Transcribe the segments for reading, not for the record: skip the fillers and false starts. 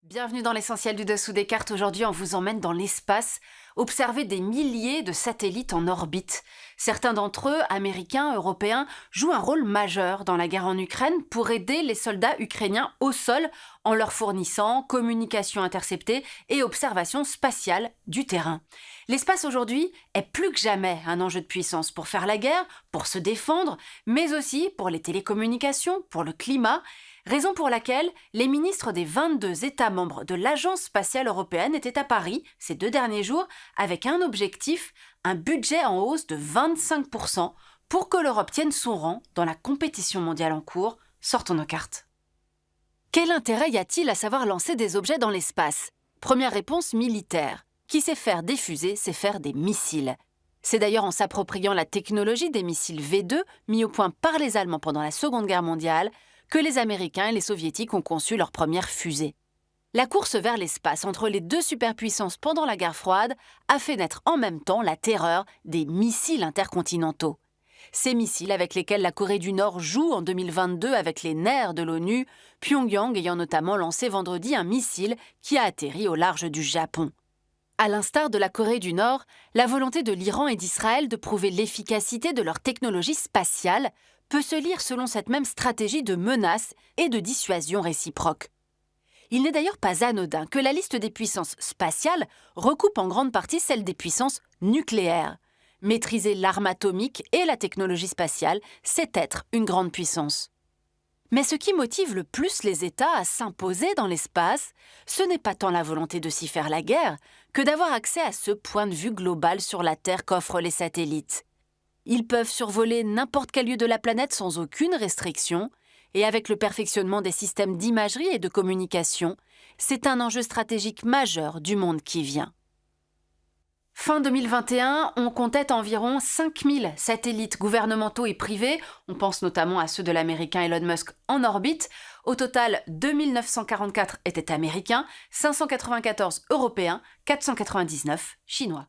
Bienvenue dans l'essentiel du dessous des cartes. Aujourd'hui, on vous emmène dans l'espace, observer des milliers de satellites en orbite. Certains d'entre eux, américains, européens, jouent un rôle majeur dans la guerre en Ukraine pour aider les soldats ukrainiens au sol en leur fournissant communication interceptée et observation spatiale du terrain. L'espace aujourd'hui est plus que jamais un enjeu de puissance pour faire la guerre, pour se défendre, mais aussi pour les télécommunications, pour le climat. Raison pour laquelle les ministres des 22 États membres de l'Agence spatiale européenne étaient à Paris ces 2 derniers jours avec un objectif, un budget en hausse de 25% pour que l'Europe tienne son rang dans la compétition mondiale en cours. Sortons nos cartes. Quel intérêt y a-t-il à savoir lancer des objets dans l'espace? Première réponse militaire. Qui sait faire des fusées, sait faire des missiles. C'est d'ailleurs en s'appropriant la technologie des missiles V2 mis au point par les Allemands pendant la Seconde Guerre mondiale que les Américains et les Soviétiques ont conçu leurs premières fusées. La course vers l'espace entre les deux superpuissances pendant la guerre froide a fait naître en même temps la terreur des missiles intercontinentaux. Ces missiles avec lesquels la Corée du Nord joue en 2022 avec les nerfs de l'ONU, Pyongyang ayant notamment lancé vendredi un missile qui a atterri au large du Japon. À l'instar de la Corée du Nord, la volonté de l'Iran et d'Israël de prouver l'efficacité de leur technologie spatiale peut se lire selon cette même stratégie de menace et de dissuasion réciproque. Il n'est d'ailleurs pas anodin que la liste des puissances spatiales recoupe en grande partie celle des puissances nucléaires. Maîtriser l'arme atomique et la technologie spatiale, c'est être une grande puissance. Mais ce qui motive le plus les États à s'imposer dans l'espace, ce n'est pas tant la volonté de s'y faire la guerre que d'avoir accès à ce point de vue global sur la Terre qu'offrent les satellites. Ils peuvent survoler n'importe quel lieu de la planète sans aucune restriction, et avec le perfectionnement des systèmes d'imagerie et de communication, c'est un enjeu stratégique majeur du monde qui vient. Fin 2021, on comptait environ 5000 satellites gouvernementaux et privés, on pense notamment à ceux de l'américain Elon Musk en orbite. Au total, 2944 étaient américains, 594 européens, 499 chinois.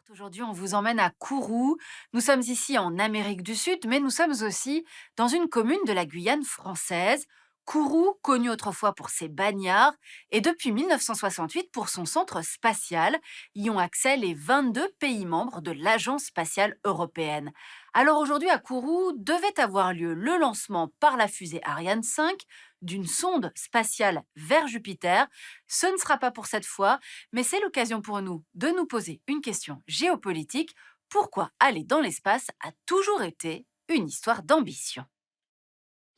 Aujourd'hui, on vous emmène à Kourou. Nous sommes ici en Amérique du Sud, mais nous sommes aussi dans une commune de la Guyane française. Kourou, connu autrefois pour ses bagnards, et depuis 1968 pour son centre spatial, y ont accès les 22 pays membres de l'Agence spatiale européenne. Alors aujourd'hui, à Kourou, devait avoir lieu le lancement par la fusée Ariane 5 d'une sonde spatiale vers Jupiter. Ce ne sera pas pour cette fois, mais c'est l'occasion pour nous de nous poser une question géopolitique. Pourquoi aller dans l'espace a toujours été une histoire d'ambition?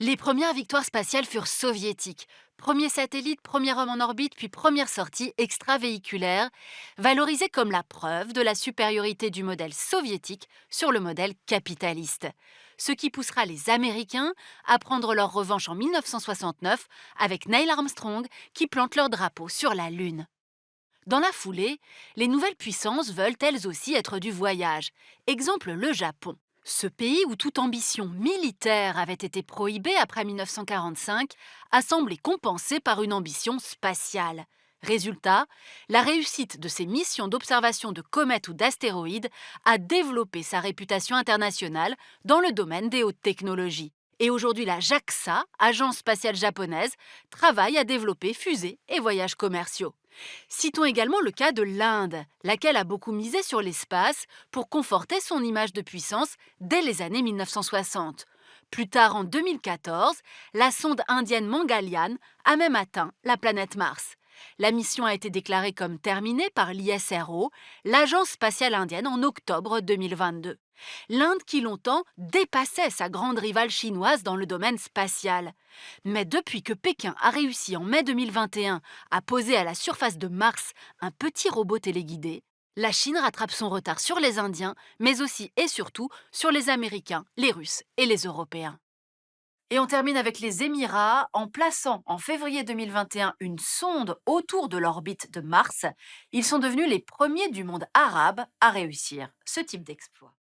Les premières victoires spatiales furent soviétiques. Premier satellite, premier homme en orbite, puis première sortie extravéhiculaire, valorisée comme la preuve de la supériorité du modèle soviétique sur le modèle capitaliste. Ce qui poussera les Américains à prendre leur revanche en 1969 avec Neil Armstrong qui plante leur drapeau sur la Lune. Dans la foulée, les nouvelles puissances veulent elles aussi être du voyage. Exemple le Japon. Ce pays où toute ambition militaire avait été prohibée après 1945 a semblé compensée par une ambition spatiale. Résultat, la réussite de ses missions d'observation de comètes ou d'astéroïdes a développé sa réputation internationale dans le domaine des hautes technologies. Et aujourd'hui, la JAXA, agence spatiale japonaise, travaille à développer fusées et voyages commerciaux. Citons également le cas de l'Inde, laquelle a beaucoup misé sur l'espace pour conforter son image de puissance dès les années 1960. Plus tard, en 2014, la sonde indienne Mangalyaan a même atteint la planète Mars. La mission a été déclarée comme terminée par l'ISRO, l'agence spatiale indienne, en octobre 2022. L'Inde qui longtemps dépassait sa grande rivale chinoise dans le domaine spatial. Mais depuis que Pékin a réussi en mai 2021 à poser à la surface de Mars un petit robot téléguidé, la Chine rattrape son retard sur les Indiens, mais aussi et surtout sur les Américains, les Russes et les Européens. Et on termine avec les Émirats. En plaçant en février 2021 une sonde autour de l'orbite de Mars, ils sont devenus les premiers du monde arabe à réussir ce type d'exploit.